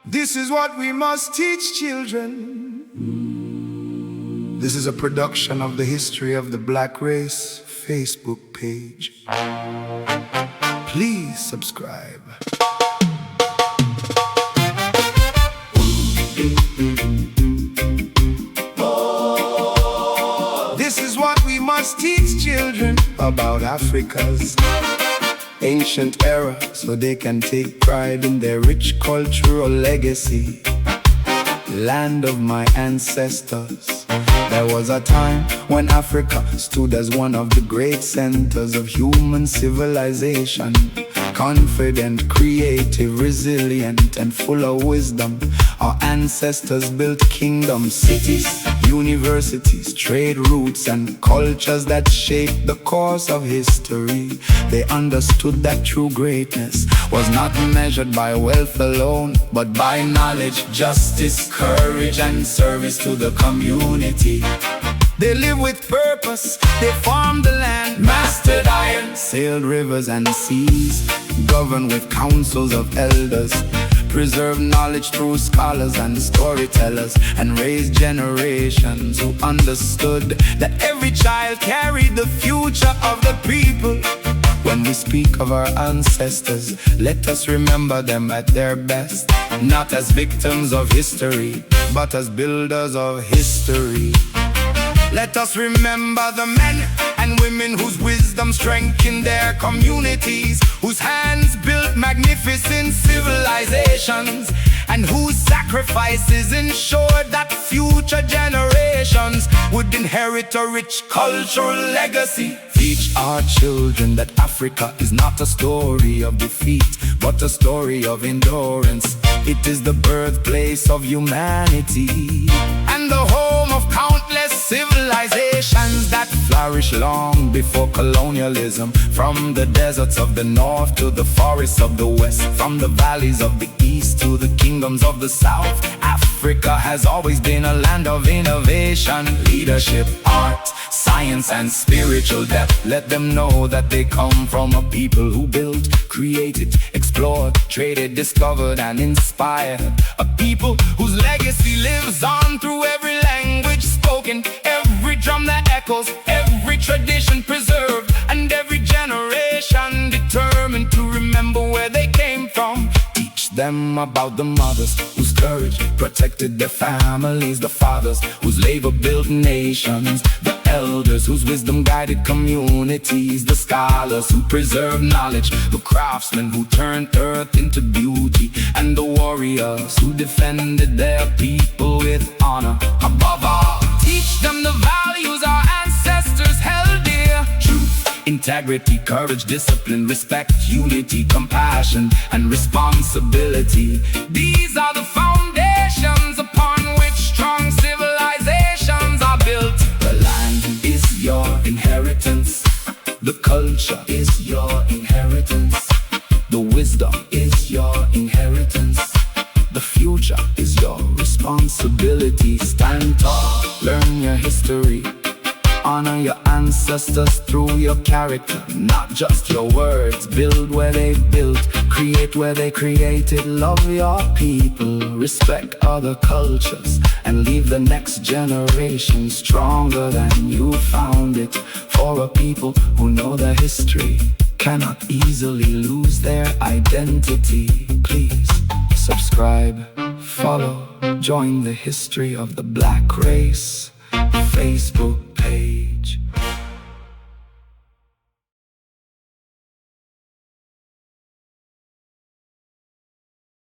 This is what we must teach children. This is a production of the History of the Black Race Facebook page. Please subscribe. This is what we must teach children about Africa's ancient era, so they can take pride in their rich cultural legacy. Land of my ancestors, there was a time when Africa stood as one of the great centers of human civilization. Confident, creative, resilient, and full of wisdom, our ancestors built kingdoms, cities, universities, trade routes, and cultures that shaped the course of history. They understood that true greatness was not measured by wealth alone, but by knowledge, justice, courage, and service to the community. They lived with purpose, they farmed the land, mastered iron, sailed rivers and seas, governed with councils of elders, preserved knowledge through scholars and storytellers, and raised generations who understood that every child carried the future of the people. When we speak of our ancestors, let us remember them at their best, not as victims of history, but as builders of history. Let us remember the men and women whose wisdom strengthened their communities, whose hands built magnificent civilizations, and whose sacrifices ensured that future generations would inherit a rich cultural legacy. Teach our children that Africa is not a story of defeat, but a story of endurance. It is the birthplace of humanity and the home of countless civilizations that flourished long before colonialism. From the deserts of the north to the forests of the west, from the valleys of the east to the kingdoms of the south, Africa has always been a land of innovation, leadership, art, science, and spiritual depth. Let them know that they come from a people who built, created, explored, traded, discovered, and inspired. A people whose legacy lives on through every language spoken, every drum that echoes, every tradition preserved, and every generation determined to remember where they came from. Teach them about the mothers whose courage protected their families, the fathers whose labor built nations, the elders whose wisdom guided communities, the scholars who preserved knowledge, the craftsmen who turned earth into beauty, and the warriors who defended their people with honor. Above all, teach them the values our ancestors held dear: truth, integrity, courage, discipline, respect, unity, compassion, and responsibility. These are the foundations upon which strong civilizations are built. The land is your inheritance, the culture is your inheritance, the wisdom is your inheritance, the future is your responsibility. Stand tall, learn your history, honor your ancestors through your character, not just your words. Build where they built, create where they created. Love your people, respect other cultures, and leave the next generation stronger than you found it. For a people who know their history cannot easily lose their identity. Please subscribe, follow, join the History of the Black Race Facebook